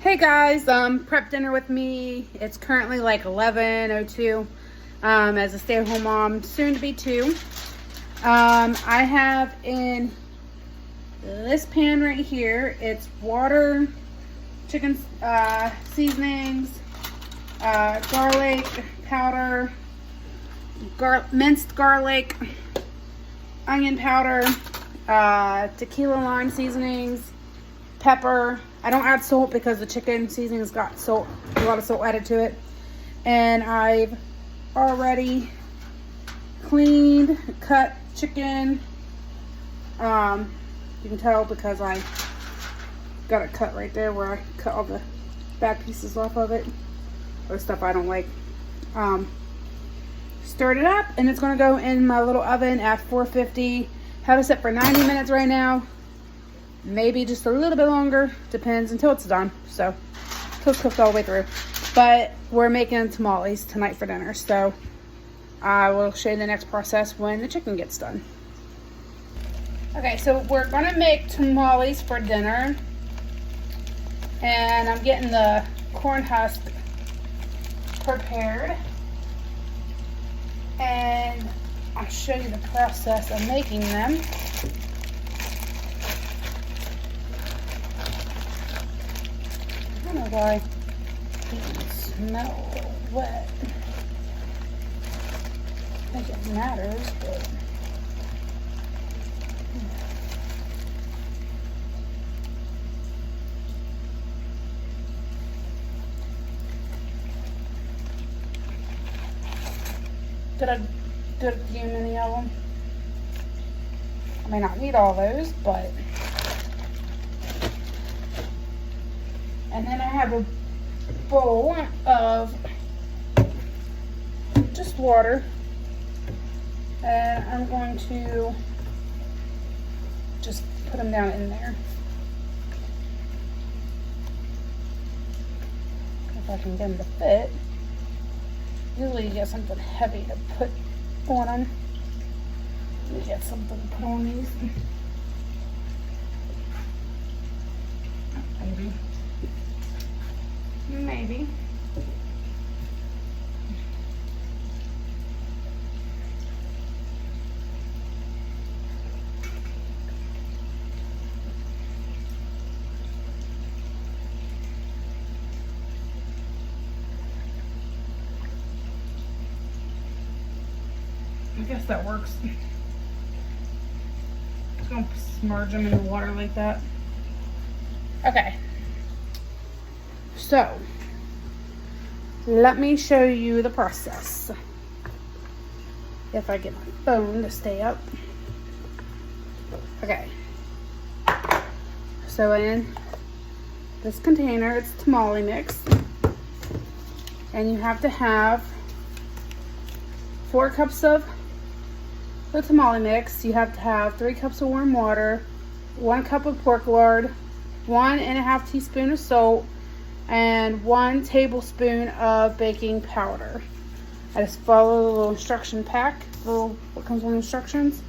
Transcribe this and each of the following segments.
Hey guys, prep dinner with me. It's currently like 11:02. As a stay-at-home mom, soon to be 2. I have in this pan right here, it's water, chicken seasonings, garlic powder, minced garlic, onion powder, tequila lime seasonings, pepper. I don't add salt because the chicken seasoning has got salt, a lot of salt added to it. And I've already cleaned, cut chicken. You can tell because I got it cut right there where I cut all the back pieces off of it, or stuff I don't like. Stirred it up, and it's gonna go in my little oven at 450. Have it set for 90 minutes right now. Maybe just a little bit longer, depends, until it's done. So, until it's cooked all the way through. But we're making tamales tonight for dinner, so I will show you the next process when the chicken gets done. Okay, so we're gonna make tamales for dinner, and I'm getting the corn husk prepared, and I'll show you the process of making them. I don't know why these smell a little wet. I think it matters, but did I do many of them? I may not need all those, but. And then I have a bowl of just water, and I'm going to just put them down in there. If I can get them to fit. Usually you get something heavy to put on them. Let me get something to put on these. Maybe. I guess that works. Just gonna submerge them in the water like that. Okay. So, let me show you the process. If I get my phone to stay up. Okay. So in this container, it's tamale mix. And you have to have 4 cups of the tamale mix. You have to have 3 cups of warm water, 1 cup of pork lard, 1.5 teaspoons of salt, and 1 tablespoon of baking powder. I just follow the little instruction pack, what comes with the instructions.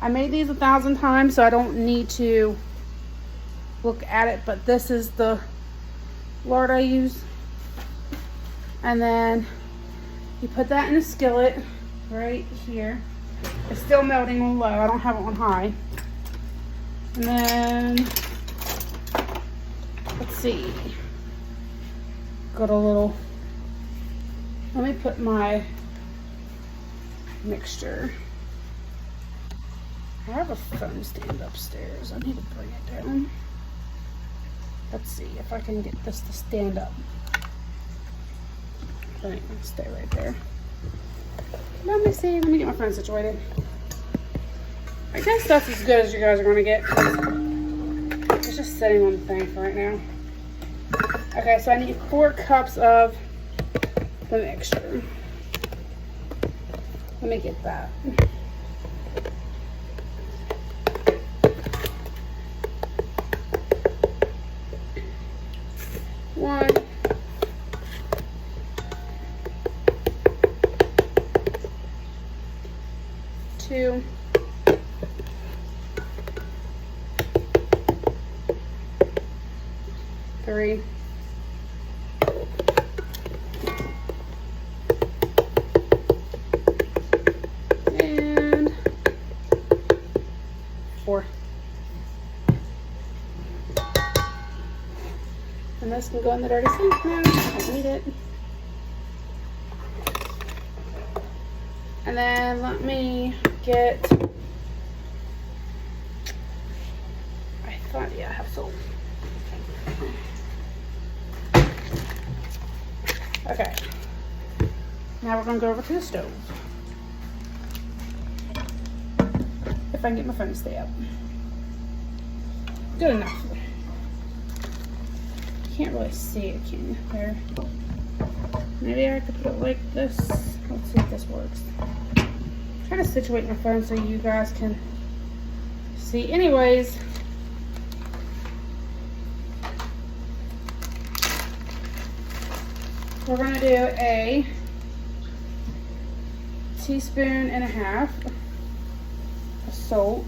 I made these 1,000 times, so I don't need to look at it, but this is the lard I use. And then you put that in a skillet right here. It's still melting on low, I don't have it on high. And then, let's see. Got a little, let me put my mixture. I have a phone stand upstairs. I need to bring it down. Let's see if I can get this to stand up. Right, stay right there. Let me see, let me get my phone situated. I guess that's as good as you guys are gonna get. It's just sitting on the thing for right now. Okay, so I need 4 cups of the mixture. Let me get that. One, 2, 3, And this can go in the dirty sink now. I don't need it. And then let me get, I thought, yeah, I have soap. Okay. Now we're gonna go over to the stove. If I can get my phone to stay up. Good enough. Can't really see it, can you? There. Maybe I could put it like this. Let's see if this works. Try to situate my phone so you guys can see. Anyways, we're gonna do a teaspoon and a half of salt.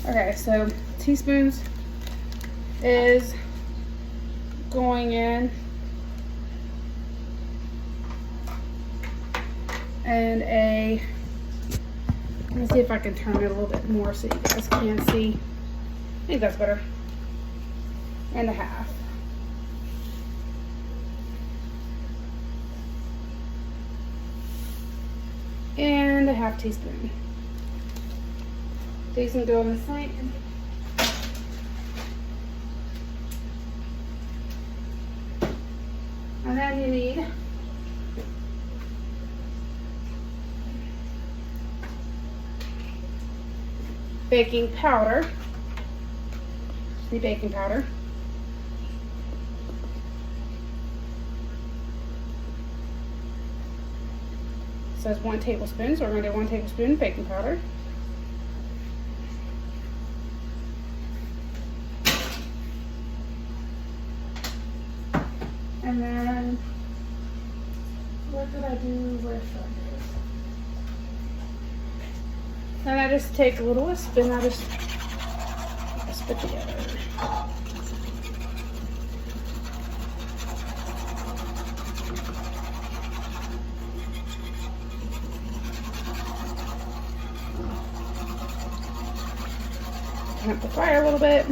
Okay, so teaspoons is going in, and let me see if I can turn it a little bit more so you guys can see. I think that's better. And a half. And a half teaspoon. These can go in the sink. And then you need baking powder. The baking powder. It says 1 tablespoon, so we're going to do 1 tablespoon baking powder. And then, what did I do with this? Then I just take a little wisp and I just wisp it together. Turn up the fire a little bit.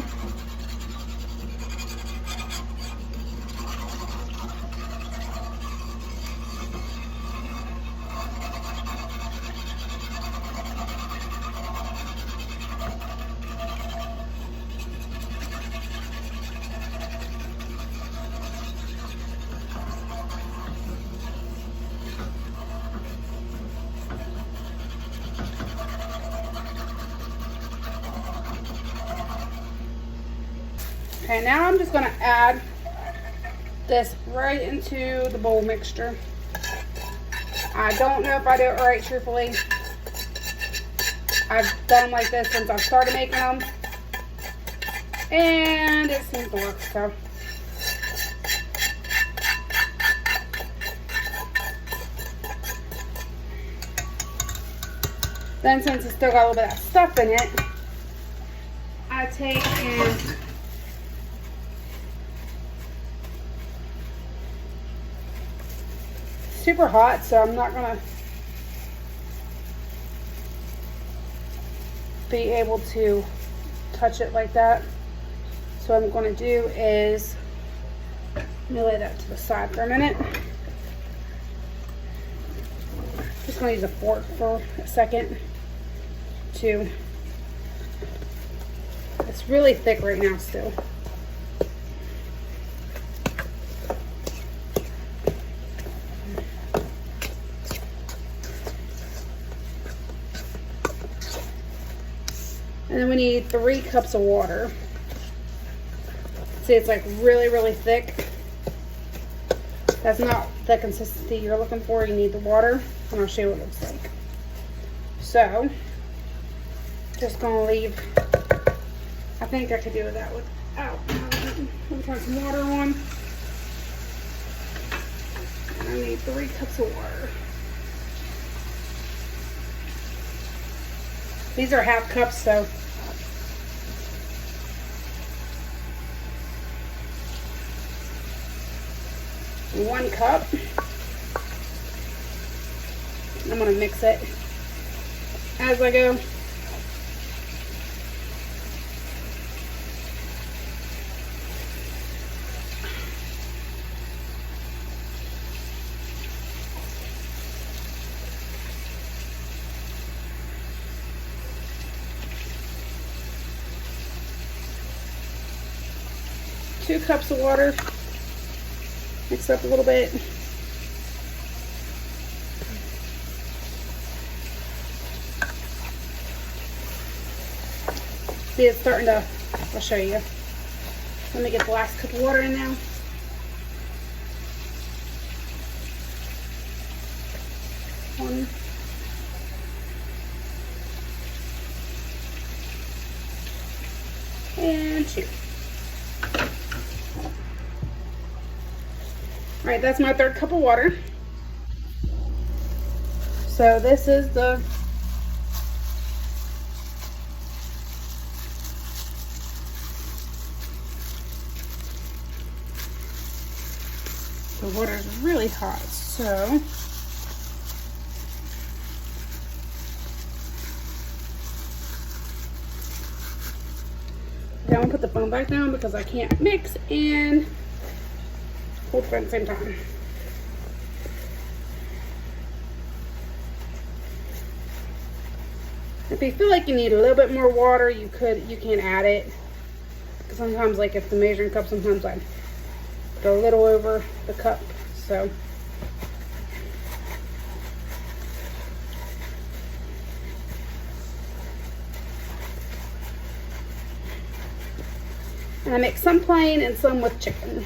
Okay, now I'm just going to add this right into the bowl mixture. I don't know if I do it right, truthfully. I've done them like this since I started making them, and it seems to work, so. Then since it's still got a little bit of stuff in it, I take and super hot, so I'm not gonna be able to touch it like that. So what I'm gonna do is, let me lay that to the side for a minute. Just gonna use a fork for a second to, it's really thick right now still. And then we need 3 cups of water. See, it's like really, really thick. That's not the consistency you're looking for. You need the water, and I'll show you what it looks like. So, just gonna leave, I think I could do that without, let me turn some water on. And I need 3 cups of water. These are half cups, so. One cup. I'm gonna mix it. as I go. Two cups of water. Mix up a little bit. See, it's starting to, I'll show you. Let me get the last cup of water in now. One. And two. All right, that's my third cup of water. So this is the water is really hot, so I'm gonna put the phone back down because I can't mix and hold for at the same time. If you feel like you need a little bit more water, you can add it. Because sometimes, like if the measuring cup, sometimes I go a little over the cup, so. And I mix some plain and some with chicken.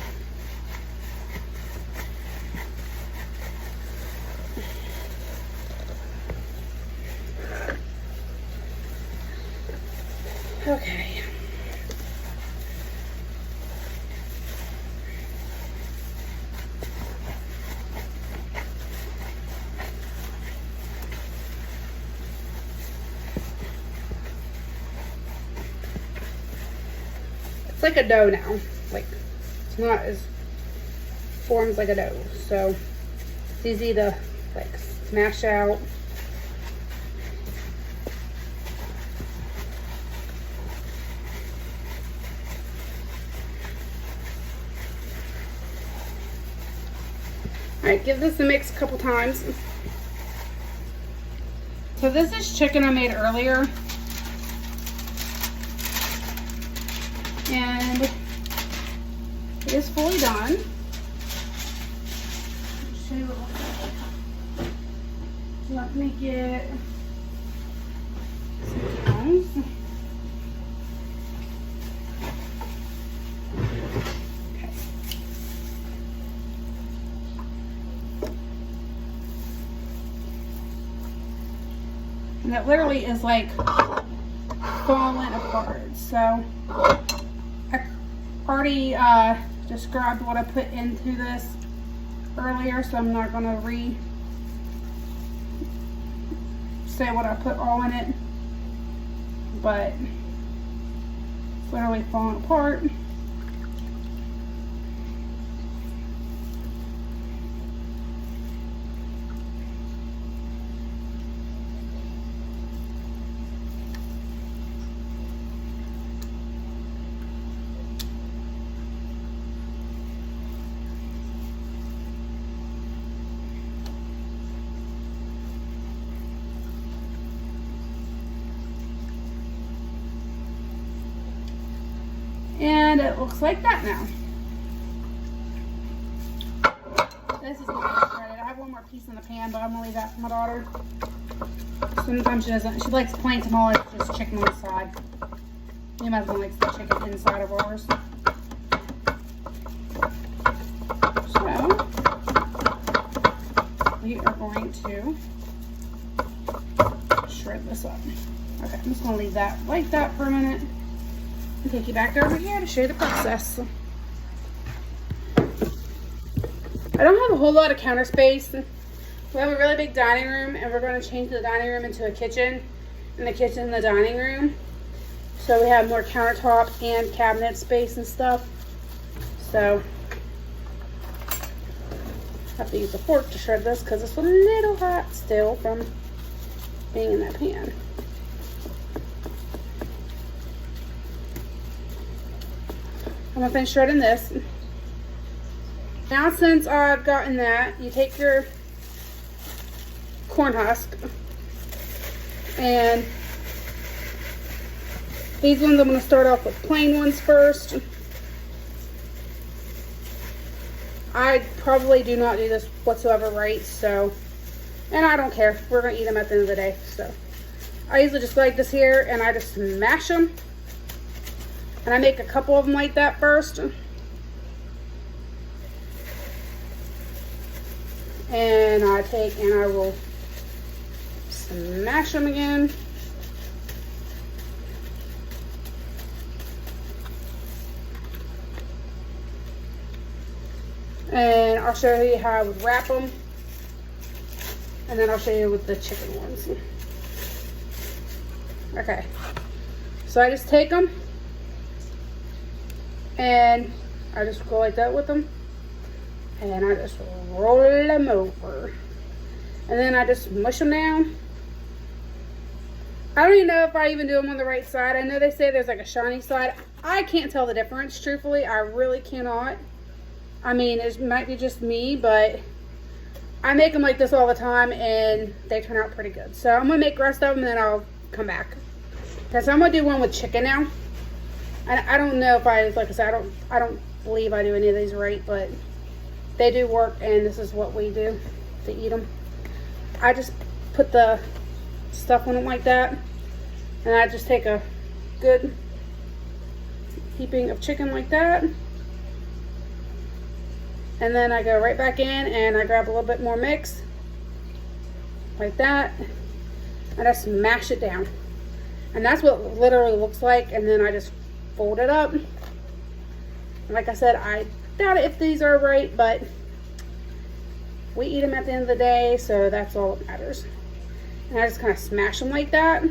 Okay. It's like a dough now. Like, it's not as forms like a dough. So it's easy to like smash out. All right, give this a mix a couple times. So this is chicken I made earlier. And it is fully done. I'll show you what it looks like. Let me get some tongs. Okay. And that literally is like falling apart. So I already just grabbed what I put into this earlier, so I'm not going to say what I put all in it, but it's literally falling apart. And it looks like that now. This is gonna be shredded. I have one more piece in the pan, but I'm gonna leave that for my daughter. Sometimes she doesn't. She likes plain tamale, just chicken on the side. My husband likes the chicken inside of ours. So we are going to shred this up. Okay, I'm just gonna leave that like that for a minute. I'll take you back over here to show you the process. I don't have a whole lot of counter space. We have a really big dining room, and we're going to change the dining room into a kitchen, and the kitchen the dining room. So we have more countertop and cabinet space and stuff. So I have to use a fork to shred this because it's a little hot still from being in that pan. I'm gonna finish shredding this. Now since I've gotten that, you take your corn husk, and these ones I'm gonna start off with plain ones first. I probably do not do this whatsoever right, so, and I don't care. We're gonna eat them at the end of the day, so. I usually just like this here, and I just smash them. And I make a couple of them like that first. And I take and I will smash them again. And I'll show you how I would wrap them. And then I'll show you with the chicken ones. Okay. So I just take them. And I just go like that with them. And I just roll them over. And then I just mush them down. I don't even know if I even do them on the right side. I know they say there's like a shiny side. I can't tell the difference, truthfully. I really cannot. I mean, it might be just me, but I make them like this all the time and they turn out pretty good. So I'm gonna make the rest of them and then I'll come back. Okay, so I'm gonna do one with chicken now. I don't know if like I said, I don't believe I do any of these right, but they do work and this is what we do to eat them. I just put the stuff on them like that and I just take a good heaping of chicken like that. And then I go right back in and I grab a little bit more mix like that and I smash it down. And that's what it literally looks like. And then I just fold it up. And like I said, I doubt if these are right, but we eat them at the end of the day, so that's all that matters. And I just kind of smash them like that.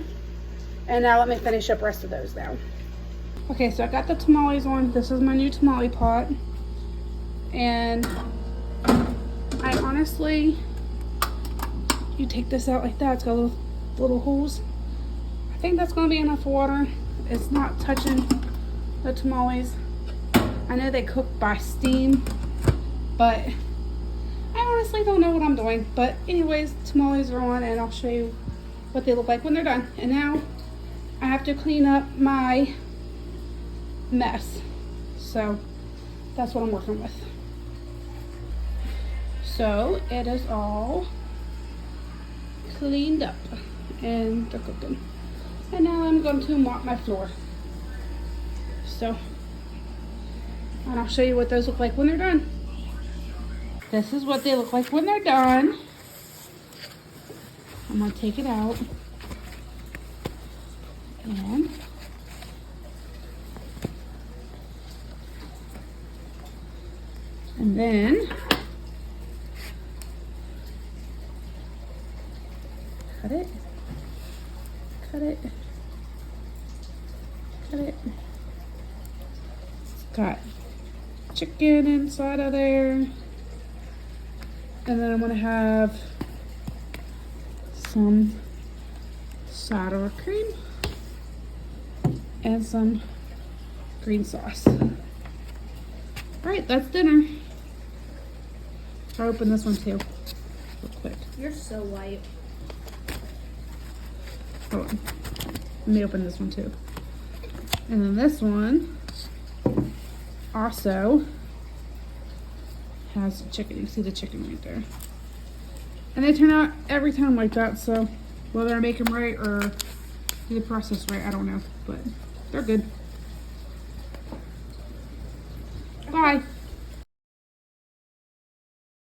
And now let me finish up the rest of those now. Okay, so I got the tamales on. This is my new tamale pot. And I honestly, you take this out like that, it's got little holes. I think that's gonna be enough water. It's not touching the tamales. I know they cook by steam, but I honestly don't know what I'm doing. But anyways, tamales are on and I'll show you what they look like when they're done. And now I have to clean up my mess. So that's what I'm working with. So it is all cleaned up and they're cooking. And now I'm going to mop my floor. So, and I'll show you what those look like when they're done. This is what they look like when they're done. I'm going to take it out. And then cut it, cut it, cut it. It's got chicken inside of there. And then I'm gonna have some sour cream and some green sauce. All right, that's dinner. I'll open this one too, real quick. You're so white. Hold on. Let me open this one too. And then this one also has chicken. You see the chicken right there. And they turn out every time like that, so whether I make them right or do the process right, I don't know. But they're good. Bye.